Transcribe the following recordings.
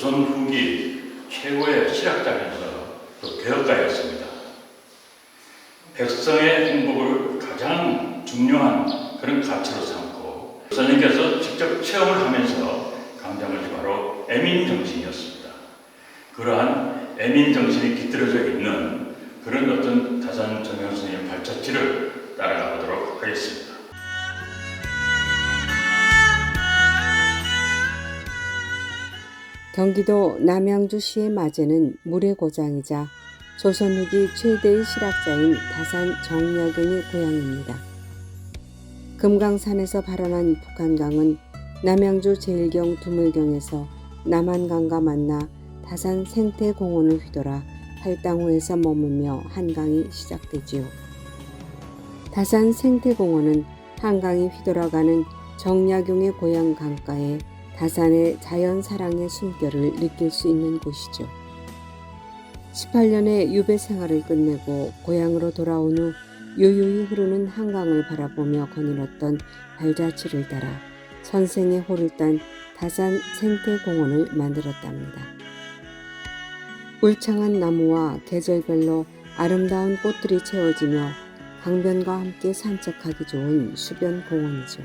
조선 후기 최고의 실학자면서 또 개혁가였습니다. 백성의 행복을 가장 중요한 그런 가치로 삼고 선생님께서 직접 체험을 하면서 강조한 것이 바로 애민정신이었습니다. 그러한 애민정신이 깃들어져 있는 그런 어떤 다산 정영 선생님의 발자취를 따라가 보도록 하겠습니다. 경기도 남양주시의 마제는 물의 고장이자 조선 후기 최대의 실학자인 다산 정약용의 고향입니다. 금강산에서 발원한 북한강은 남양주 제일경 두물경에서 남한강과 만나 다산 생태공원을 휘돌아 팔당호에서 머물며 한강이 시작되지요. 다산 생태공원은 한강이 휘돌아가는 정약용의 고향 강가에 다산의 자연사랑의 숨결을 느낄 수 있는 곳이죠. 18년의 유배 생활을 끝내고 고향으로 돌아온 후 유유히 흐르는 한강을 바라보며 거닐었던 발자취를 따라 선생의 호를 딴 다산 생태공원을 만들었답니다. 울창한 나무와 계절별로 아름다운 꽃들이 채워지며 강변과 함께 산책하기 좋은 수변 공원이죠.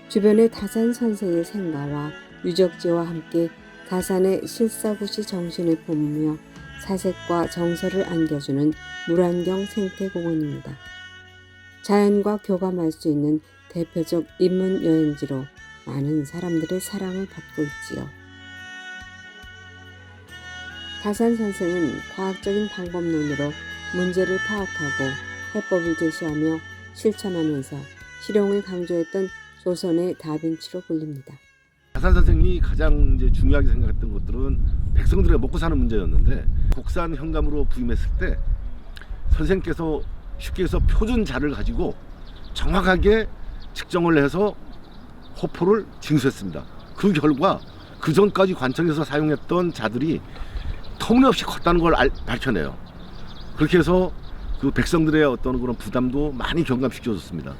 주변에 다산 선생의 생가와 유적지와 함께 다산의 실사구시 정신을 품으며 사색과 정서를 안겨주는 물안경 생태공원입니다. 자연과 교감할 수 있는 대표적 인문 여행지로 많은 사람들의 사랑을 받고 있지요. 다산 선생은 과학적인 방법론으로 문제를 파악하고 해법을 제시하며 실천하면서 실용을 강조했던 조선의 다빈치로 불립니다. 다산 선생이 가장 이제 중요하게 생각했던 것들은 백성들의 먹고 사는 문제였는데 국산 현감으로 부임했을 때 선생께서 쉽게 해서 표준자를 가지고 정확하게 측정을 해서 호포를 징수했습니다. 그 결과 그 전까지 관청에서 사용했던 자들이 터무니없이 컸다는 걸 밝혀내요. 그렇게 해서 그 백성들의 어떤 그런 부담도 많이 경감시켜줬습니다.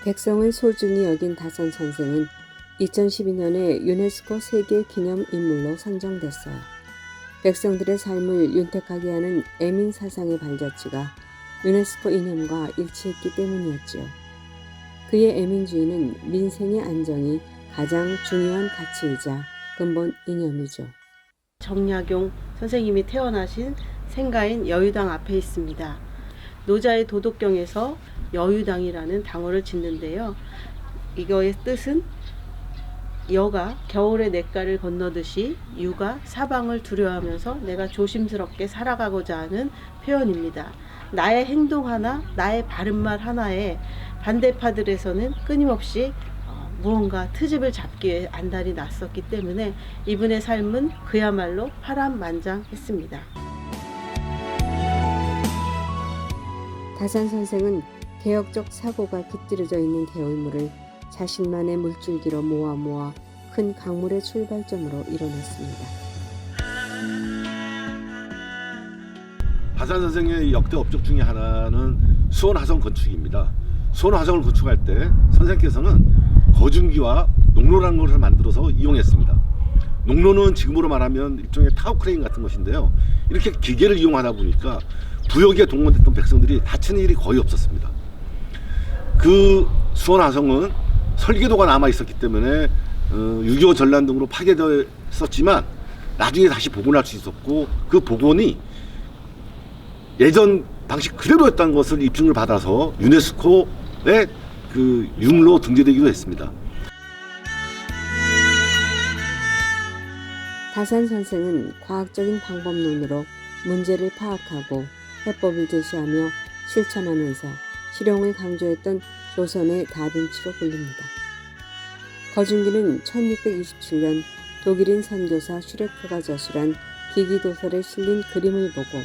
백성을 소중히 여긴 다산 선생은 2012년에 유네스코 세계기념인물로 선정됐어요. 백성들의 삶을 윤택하게 하는 애민사상의 발자취가 유네스코 이념과 일치했기 때문이었지요. 그의 애민주의는 민생의 안정이 가장 중요한 가치이자 근본 이념이죠. 정약용 선생님이 태어나신 생가인 여유당 앞에 있습니다. 노자의 도덕경에서 여유당이라는 당어를 짓는데요. 이거의 뜻은 여가 겨울의 냇가를 건너듯이 유가 사방을 두려워하면서 내가 조심스럽게 살아가고자 하는 표현입니다. 나의 행동 하나, 나의 바른말 하나에 반대파들에서는 끊임없이 무언가 트집을 잡기 위해 안달이 났었기 때문에 이분의 삶은 그야말로 파란만장했습니다. 다산 선생은 개혁적 사고가 깃들여져 있는 개울물을 자신만의 물줄기로 모아 큰 강물의 출발점으로 이뤄냈습니다. 다산 선생의 역대 업적 중에 하나는 수원화성 건축입니다. 수원화성을 건축할 때 선생께서는 거중기와 농로라는 것을 만들어서 이용했습니다. 농로는 지금으로 말하면 일종의 타워크레인 같은 것인데요. 이렇게 기계를 이용하다 보니까 부역에 동원됐던 백성들이 다치는 일이 거의 없었습니다. 그 수원화성은 설계도가 남아 있었기 때문에 6.25 전란 등으로 파괴되었지만 나중에 다시 복원할 수 있었고 그 복원이 예전 방식 그대로였다는 것을 입증을 받아서 유네스코의 그 융로 등재되기도 했습니다. 다산 선생은 과학적인 방법론으로 문제를 파악하고 해법을 제시하며 실천하면서 실용을 강조했던 조선의 다빈치로 불립니다. 거중기는 1627년 독일인 선교사 슈레크가 저술한 기기도설에 실린 그림을 보고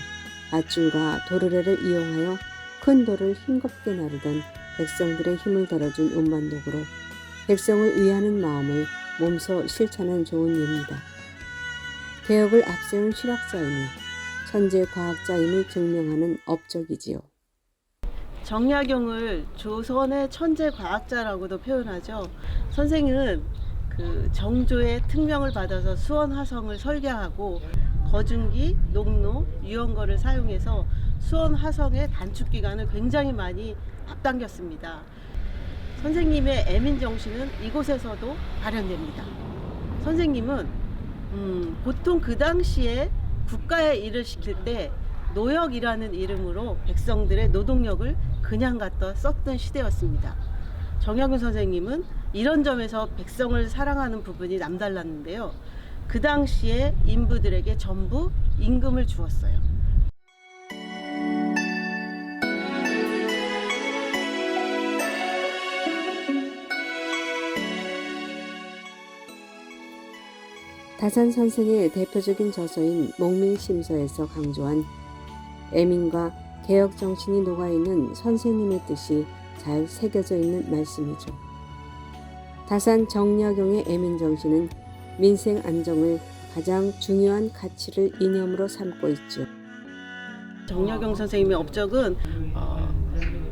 밧줄과 도르래를 이용하여 큰 돌을 힘겹게 나르던 백성들의 힘을 덜어준 운반독으로 백성을 위하는 마음을 몸소 실천한 좋은 예입니다. 개혁을 앞세운 실학자이며 천재 과학자임을 증명하는 업적이지요. 정약용을 조선의 천재 과학자라고도 표현하죠. 선생은 그 정조의 특명을 받아서 수원 화성을 설계하고 거중기, 농로, 유연거를 사용해서 수원 화성의 단축 기간을 굉장히 많이 앞당겼습니다. 선생님의 애민 정신은 이곳에서도 발현됩니다. 선생님은 보통 그 당시에 국가의 일을 시킬 때 노역이라는 이름으로 백성들의 노동력을 그냥 갖다 썼던 시대였습니다. 정약용 선생님은 이런 점에서 백성을 사랑하는 부분이 남달랐는데요. 그 당시에 인부들에게 전부 임금을 주었어요. 다산 선생의 대표적인 저서인 목민심서에서 강조한 애민과 개혁 정신이 녹아있는 선생님의 뜻이 잘 새겨져 있는 말씀이죠. 다산 정약용의 애민 정신은 민생 안정을 가장 중요한 가치를 이념으로 삼고 있죠. 정약용 선생님의 업적은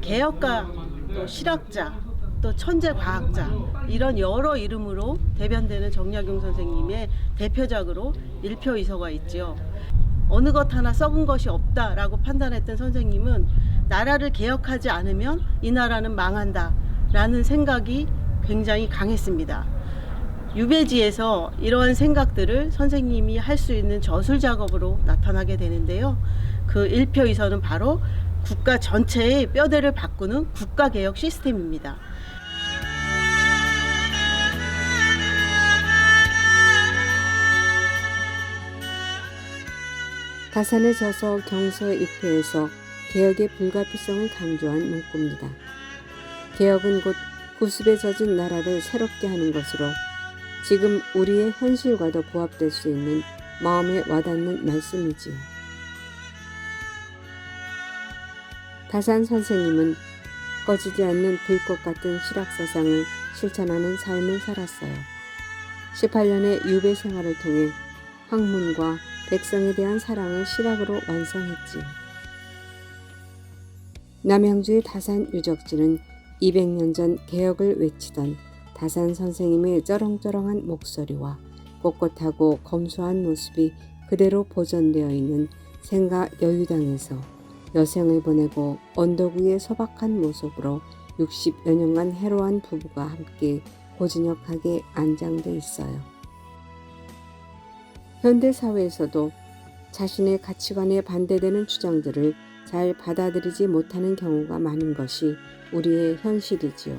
개혁가, 또 실학자, 또 천재 과학자 이런 여러 이름으로 대변되는 정약용 선생님의 대표작으로 일표이서가 있지요. 어느 것 하나 썩은 것이 없다라고 판단했던 선생님은 나라를 개혁하지 않으면 이 나라는 망한다라는 생각이 굉장히 강했습니다. 유배지에서 이러한 생각들을 선생님이 할 수 있는 저술 작업으로 나타나게 되는데요. 그 일표이서는 바로 국가 전체의 뼈대를 바꾸는 국가개혁 시스템입니다. 다산의 저서 경서 입표에서 개혁의 불가피성을 강조한 문구입니다. 개혁은 곧 구습에 젖은 나라를 새롭게 하는 것으로 지금 우리의 현실과도 부합될 수 있는 마음에 와닿는 말씀이지요. 다산 선생님은 꺼지지 않는 불꽃 같은 실학사상을 실천하는 삶을 살았어요. 18년의 유배 생활을 통해 학문과 백성에 대한 사랑을 실학으로 완성했지요. 남양주의 다산 유적지는 200년 전 개혁을 외치던 다산 선생님의 쩌렁쩌렁한 목소리와 꼿꼿하고 검소한 모습이 그대로 보존되어 있는 생가 여유당에서 여생을 보내고 언덕 위의 소박한 모습으로 60여 년간 해로한 부부가 함께 고즈넉하게 안장돼 있어요. 현대사회에서도 자신의 가치관에 반대되는 주장들을 잘 받아들이지 못하는 경우가 많은 것이 우리의 현실이지요.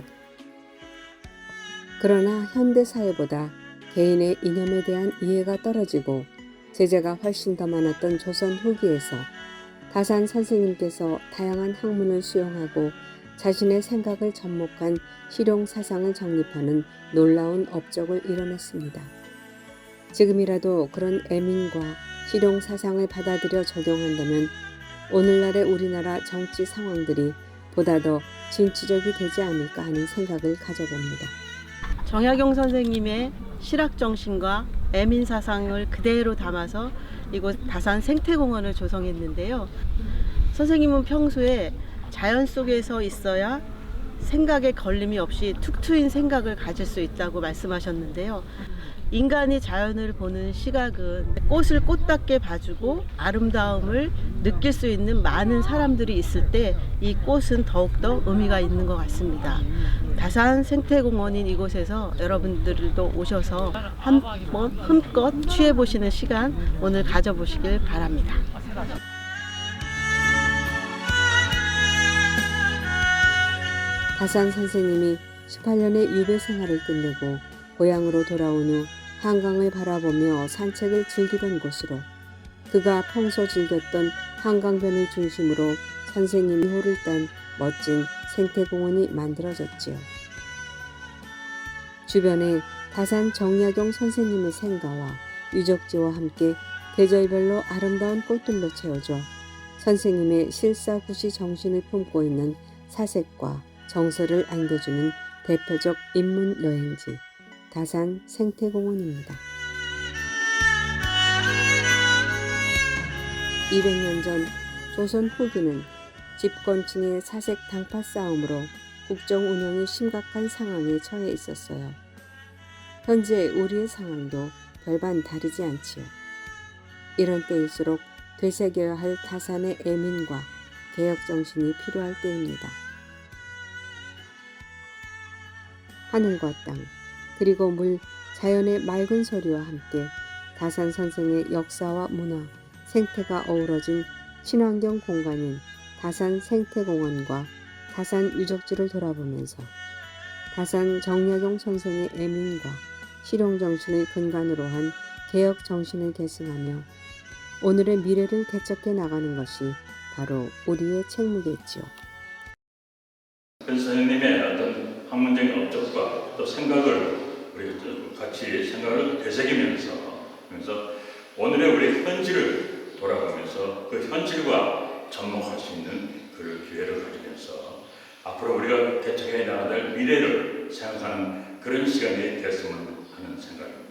그러나 현대사회보다 개인의 이념에 대한 이해가 떨어지고 제재가 훨씬 더 많았던 조선 후기에서 다산 선생님께서 다양한 학문을 수용하고 자신의 생각을 접목한 실용사상을 정립하는 놀라운 업적을 이뤄냈습니다. 지금이라도 그런 애민과 실용사상을 받아들여 적용한다면 오늘날의 우리나라 정치 상황들이 보다 더 진취적이 되지 않을까 하는 생각을 가져봅니다. 정약용 선생님의 실학정신과 애민사상을 그대로 담아서 이곳 다산 생태공원을 조성했는데요. 선생님은 평소에 자연 속에서 있어야 생각에 걸림이 없이 툭 트인 생각을 가질 수 있다고 말씀하셨는데요. 인간이 자연을 보는 시각은 꽃을 꽃답게 봐주고 아름다움을 느낄 수 있는 많은 사람들이 있을 때 이 꽃은 더욱더 의미가 있는 것 같습니다. 다산 생태공원인 이곳에서 여러분들도 오셔서 한번 흠껏 취해보시는 시간 오늘 가져보시길 바랍니다. 다산 선생님이 18년의 유배 생활을 끝내고 고향으로 돌아온 후 한강을 바라보며 산책을 즐기던 곳으로 그가 평소 즐겼던 한강변을 중심으로 선생님이 호를 딴 멋진 생태공원이 만들어졌지요. 주변에 다산 정약용 선생님의 생가와 유적지와 함께 계절별로 아름다운 꽃들로 채워져 선생님의 실사구시 정신을 품고 있는 사색과 정서를 안겨주는 대표적 인문 여행지 다산 생태공원입니다. 200년 전 조선 후기는 집권층의 사색 당파 싸움으로 국정 운영이 심각한 상황에 처해 있었어요. 현재 우리의 상황도 별반 다르지 않지요. 이런 때일수록 되새겨야 할 타산의 애민과 개혁 정신이 필요할 때입니다. 하늘과 땅, 그리고 물, 자연의 맑은 소리와 함께 다산 선생의 역사와 문화, 생태가 어우러진 친환경 공간인 다산 생태공원과 다산 유적지를 돌아보면서 다산 정약용 선생의 애민과 실용정신을 근간으로 한 개혁 정신을 계승하며 오늘의 미래를 개척해 나가는 것이 바로 우리의 책무겠지요. 현 선생님의 어떤 학문적인 업적과 또 생각을 우리 같이 생각을 되새기면서 오늘의 우리 현지를 돌아보면서 그 현실과 접목할 수 있는 그 기회를 가지면서 앞으로 우리가 개척해 나가야 될 미래를 생각하는 그런 시간이 됐으면 하는 생각입니다.